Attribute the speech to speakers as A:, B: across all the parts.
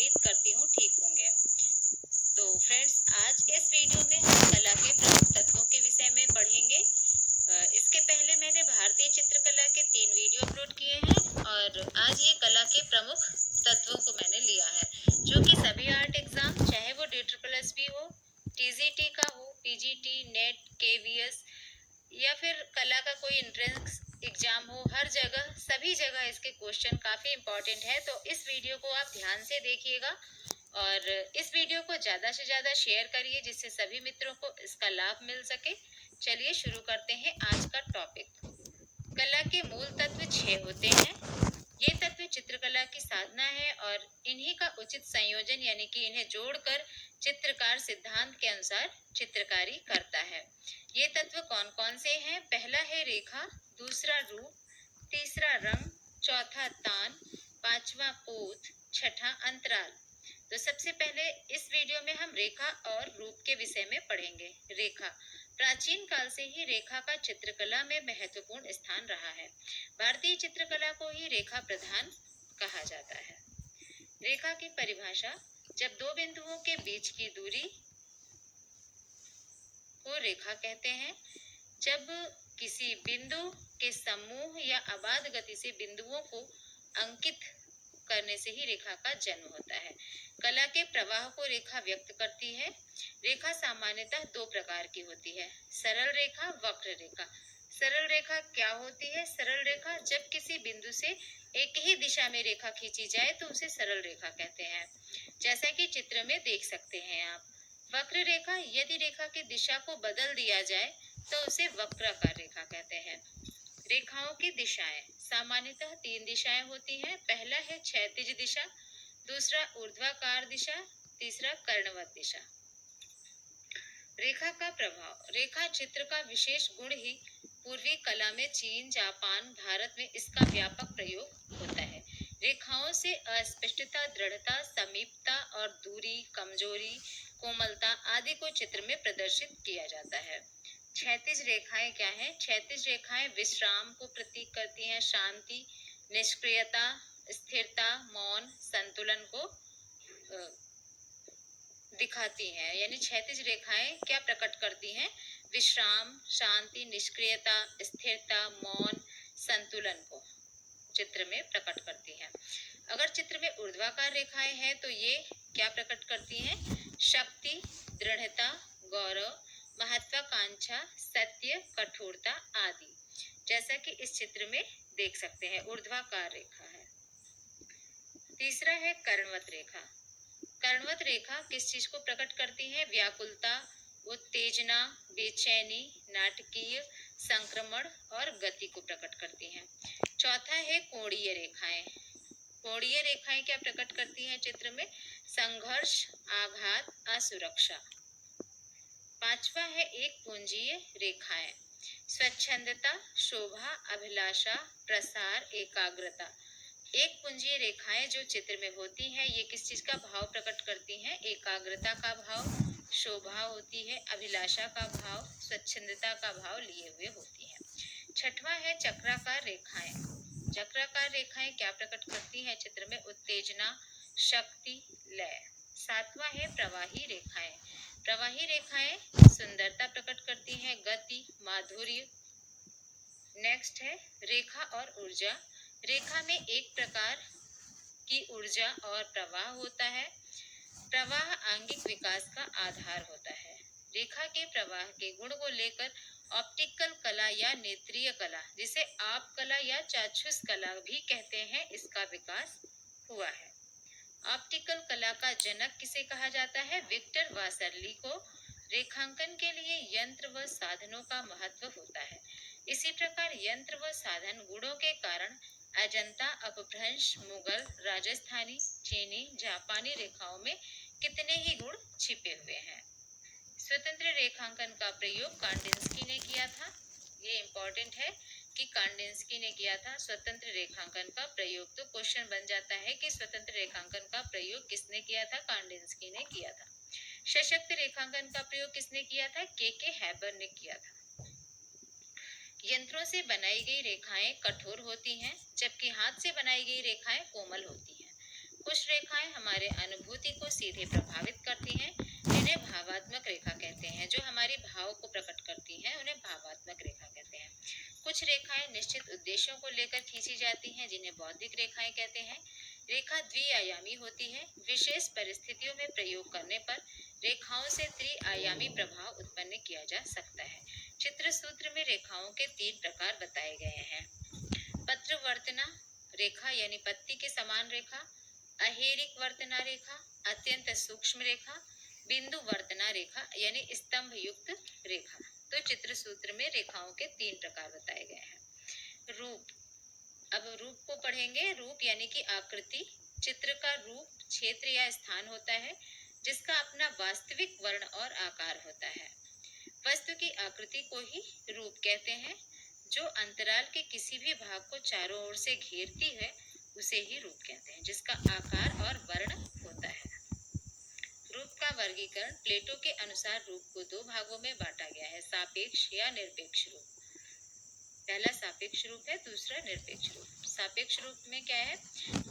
A: उम्मीद करती हूँ ठीक होंगे। तो फ्रेंड्स, आज इस वीडियो में हम कला के प्रमुख तत्वों के विषय में पढ़ेंगे। इसके पहले मैंने भारतीय चित्रकला के 3 वीडियो अपलोड किए हैं और आज ये कला के प्रमुख तत्वों को मैंने लिया है, जो कि सभी आर्ट एग्जाम, चाहे वो DSSP हो, TGT का हो, PGT, नेट, KVS या फिर कला का कोई एंट्रेंस एग्जाम हो, हर जगह सभी जगह इसके क्वेश्चन काफी इम्पोर्टेंट है। तो इस वीडियो को आप ध्यान से देखिएगा और इस वीडियो को ज्यादा से ज्यादा शेयर करिए, जिससे सभी मित्रों को इसका लाभ मिल सके। चलिए शुरू करते हैं आज का टॉपिक। कला के मूल तत्व 6 होते हैं। ये तत्व चित्रकला की साधना है और इन्हीं का उचित संयोजन यानी कि इन्हें जोड़कर चित्रकार सिद्धांत के अनुसार चित्रकारी करता है। ये तत्व कौन कौन से हैं? पहला है रेखा, दूसरा रूप, तीसरा रंग, चौथा तान, पांचवा पोत, छठा अंतराल। तो सबसे पहले इस वीडियो में हम रेखा और रूप के विषय में पढ़ेंगे। रेखा, प्राचीन काल से ही रेखा का चित्रकला में महत्वपूर्ण स्थान रहा है। भारतीय चित्रकला को ही रेखा प्रधान कहा जाता है। रेखा की परिभाषा, जब दो बिंदुओं के बीच की दूरी को रेखा कहते हैं। जब किसी बिंदु के समूह या अबाध गति से बिंदुओं को अंकित करने से ही रेखा का जन्म होता है। कला के प्रवाह को रेखा व्यक्त करती है। रेखा सामान्यतः 2 प्रकार की होती है, सरल रेखा, वक्र रेखा। सरल रेखा क्या होती है? सरल रेखा, जब किसी बिंदु से एक ही दिशा में रेखा खींची जाए तो उसे सरल रेखा कहते हैं, जैसा कि चित्र में देख सकते हैं आप। वक्र रेखा, यदि रेखा की दिशा को बदल दिया जाए तो उसे वक्राकार रेखा कहते हैं। रेखाओं की दिशाएं, सामान्यतः 3 दिशाएं होती हैं। पहला है क्षैतिज दिशा, दूसरा ऊर्ध्वाकार दिशा, तीसरा कर्णवत दिशा। रेखा का प्रभाव, रेखा चित्र का विशेष गुण ही पूर्वी कला में चीन, जापान, भारत में इसका व्यापक प्रयोग होता है। रेखाओं से अस्पष्टता, दृढ़ता, समीपता और दूरी, कमजोरी, कोमलता आदि को चित्र में प्रदर्शित किया जाता है। क्षैतिज रेखाएं क्या हैं? क्षैतिज रेखाएं विश्राम को प्रतीक करती हैं, शांति, निष्क्रियता, स्थिरता, मौन, संतुलन को दिखाती हैं। यानी क्षैतिज रेखाएं क्या प्रकट करती हैं? विश्राम, शांति, निष्क्रियता, स्थिरता, मौन, संतुलन को चित्र में प्रकट करती हैं। अगर चित्र में ऊर्ध्वाकार रेखाएं हैं तो ये क्या प्रकट करती हैं? शक्ति, दृढ़ता, गौरव, महत्वाकांक्षा, सत्य, कठोरता आदि, जैसा कि इस चित्र में देख सकते हैं, ऊर्ध्वाकार रेखा है। तीसरा है कर्णवत रेखा। कर्णवत रेखा किस चीज को प्रकट करती है? व्याकुलता, उत्तेजना, बेचैनी, नाटकीय संक्रमण और गति को प्रकट करती हैं। चौथा है कोणीय रेखाएं। कोणीय रेखाएं क्या प्रकट करती हैं चित्र में? संघर्ष, आघात, असुरक्षा। पांचवा है एक पुंजीय रेखाएं, स्वच्छंदता, शोभा, अभिलाषा, प्रसार, एकाग्रता। एक पुंजीय रेखाएं जो चित्र में होती हैं, ये किस चीज का भाव प्रकट करती हैं? एकाग्रता का भाव, शोभा होती है, अभिलाषा का भाव, स्वच्छंदता का भाव लिए हुए होती हैं। छठवां है चक्राकार रेखाएं। चक्राकार रेखाएं क्या प्रकट करती हैं चित्र में? उत्तेजना, शक्ति, लय। सातवां है प्रवाही रेखाएं। प्रवाही रेखाएं सुंदरता प्रकट करती हैं, गति, माधुर्य। नेक्स्ट है रेखा और ऊर्जा। रेखा में एक प्रकार की ऊर्जा और प्रवाह होता है। प्रवाह आंगिक विकास का आधार होता है। रेखा के प्रवाह के गुण को लेकर ऑप्टिकल कला या नेत्रीय कला, जिसे आप कला या चाक्षुष कला भी कहते हैं, इसका विकास हुआ है। ऑप्टिकल कला का जनक किसे कहा जाता है? विक्टर वासरली को। रेखांकन के लिए यंत्र व साधनों का महत्व होता है। इसी प्रकार यंत्र व साधन गुणों के कारण अजंता, अपभ्रंश, मुगल, राजस्थानी, चीनी, जापानी रेखाओं में कितने ही गुण छिपे हुए हैं। स्वतंत्र रेखांकन का प्रयोग कांडिन्स्की ने किया था। ये इम्पोर्टेंट है कि कांडिन्स्की ने किया था स्वतंत्र रेखांकन का प्रयोग। तो क्वेश्चन बन जाता है कि स्वतंत्र रेखांकन का प्रयोग किसने किया था? कांडिन्स्की ने किया था। सशक्त रेखांकन का प्रयोग किसने किया था? के हैबर ने किया था। यंत्रों से बनाई गई रेखाएं कठोर होती हैं, जबकि हाथ से बनाई गई रेखाएं कोमल होती हैं। कुछ रेखाएं हमारे अनुभूति को सीधे प्रभावित करती हैं, जिन्हें भावात्मक रेखा कहते हैं। जो हमारी भाव को प्रकट करती हैं उन्हें भावात्मक रेखा कहते हैं। कुछ रेखाएं निश्चित उद्देश्यों को लेकर खींची जाती हैं, जिन्हें बौद्धिक रेखाएं कहते हैं। रेखा द्विआयामी होती है। विशेष परिस्थितियों में प्रयोग करने पर रेखाओं से त्रिआयामी प्रभाव उत्पन्न किया जा सकता है। चित्र सूत्र में रेखाओं के 3 प्रकार बताए गए हैं। पत्रवर्तना रेखा यानी पत्ती के समान रेखा, अहेरिक वर्तना रेखा, अत्यंत सूक्ष्म रेखा, बिंदु वर्तना रेखा यानी स्तंभ युक्त रेखा। तो चित्र सूत्र में रेखाओं के 3 प्रकार बताए गए हैं। रूप, अब रूप को पढ़ेंगे। रूप यानी कि आकृति। चित्र का रूप क्षेत्र या स्थान होता है जिसका अपना वास्तविक वर्ण और आकार होता है। वस्तु की आकृति को ही रूप कहते हैं। जो अंतराल के किसी भी भाग को चारों ओर से घेरती है उसे ही रूप कहते हैं, जिसका आकार और वर्ण होता है। रूप का वर्गीकरण प्लेटो के अनुसार रूप को 2 भागों में बांटा गया है, सापेक्ष या निरपेक्ष रूप। पहला सापेक्ष रूप है, दूसरा निरपेक्ष रूप। सापेक्ष रूप में क्या है?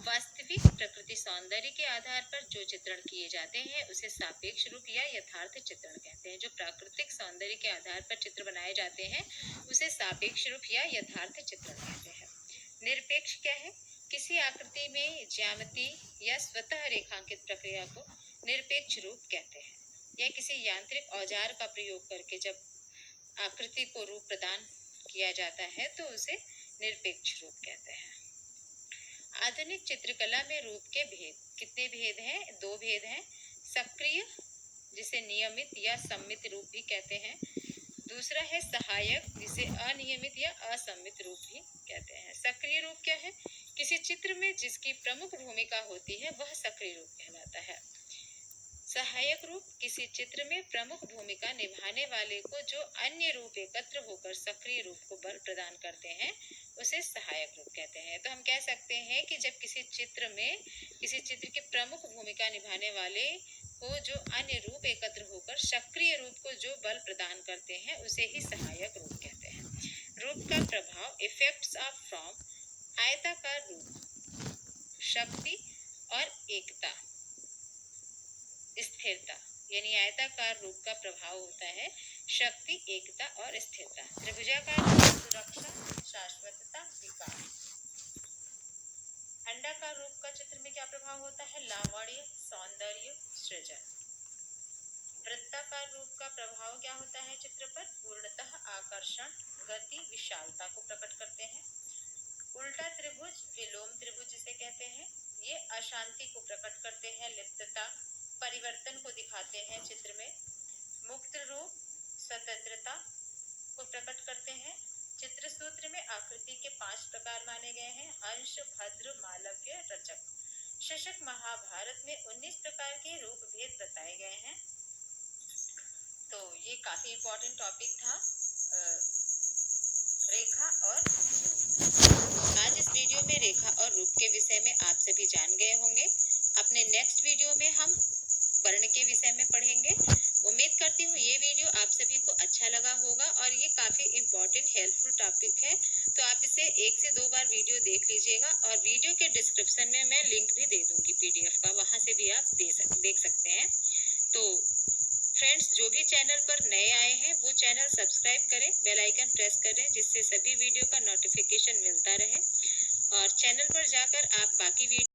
A: वास्तविक प्रकृति सौंदर्य के आधार पर जो चित्रण किए जाते हैं उसे सापेक्ष रूप या यथार्थ चित्रण कहते हैं। जो प्राकृतिक सौंदर्य के आधार पर चित्र बनाए जाते हैं उसे सापेक्ष रूप या यथार्थ चित्रण कहते हैं। निरपेक्ष क्या है? किसी आकृति में ज्यामिति या स्वतः रेखांकित प्रक्रिया को निरपेक्ष रूप कहते हैं। यह किसी यांत्रिक औजार का प्रयोग करके जब आकृति को रूप प्रदान किया जाता है तो उसे निरपेक्ष रूप कहते हैं। आधुनिक चित्रकला में रूप के भेद, कितने भेद हैं? 2 भेद हैं। सक्रिय, जिसे नियमित या सममित रूप भी कहते हैं। दूसरा है सहायक, जिसे अनियमित या असममित रूप भी कहते हैं। सक्रिय रूप क्या है? किसी चित्र में जिसकी प्रमुख भूमिका होती है वह सक्रिय रूप कहलाता है। सहायक रूप, किसी चित्र में प्रमुख भूमिका निभाने वाले को जो अन्य रूप एकत्र होकर सक्रिय रूप को बल प्रदान करते हैं उसे सहायक रूप कहते हैं। तो हम कह सकते हैं कि जब किसी चित्र की प्रमुख भूमिका निभाने वाले को जो अन्य रूप एकत्र होकर सक्रिय रूप को जो बल प्रदान करते हैं उसे ही सहायक रूप कहते हैं। रूप का प्रभाव, इफेक्ट्स ऑफ फॉर्म, आयताकार रूप, शक्ति और एकता, स्थिरता, यानी आयताकार रूप का प्रभाव होता है शक्ति, एकता और स्थिरता। त्रिभुजाकार रूप, सुरक्षा, शाश्वतता, विकास। अंडाकार रूप का चित्र में क्या प्रभाव होता है? लावण्य, सौंदर्य, सृजन। वृत्ताकार रूप का प्रभाव क्या होता है चित्र पर? पूर्णतः आकर्षण, गति, विशालता को प्रकट करते हैं। उल्टा त्रिभुज, विलोम त्रिभुज जिसे कहते हैं, ये अशांति को प्रकट करते हैं, लिप्तता, परिवर्तन को दिखाते हैं चित्र में। मुक्त रूप स्वतंत्रता को प्रकट करते हैं। चित्र सूत्र में आकृति के 5 प्रकार माने गए हैं, हंस, भद्र, मालव्य, रचक। शशक महाभारत में 19 प्रकार के रूप भेद बताए गए हैं। तो ये काफी इम्पोर्टेंट टॉपिक था, रेखा और रूप। आज इस वीडियो में रेखा और रूप के विषय में आप सभी जान गए होंगे। अपने नेक्स्ट वीडियो में हम वर्ण के विषय में पढ़ेंगे। उम्मीद करती हूँ ये वीडियो आप सभी को अच्छा लगा होगा और ये काफी इम्पोर्टेंट हेल्पफुल टॉपिक है, तो आप इसे 1 से 2 बार वीडियो देख लीजिएगा और वीडियो के डिस्क्रिप्शन में मैं लिंक भी दे दूंगी PDF का, वहां से भी आप देख सकते हैं। तो फ्रेंड्स, जो भी चैनल पर नए आए हैं वो चैनल सब्सक्राइब करें, बेल आइकन प्रेस करें जिससे सभी वीडियो का नोटिफिकेशन मिलता रहे और चैनल पर जाकर आप बाकी वीडियो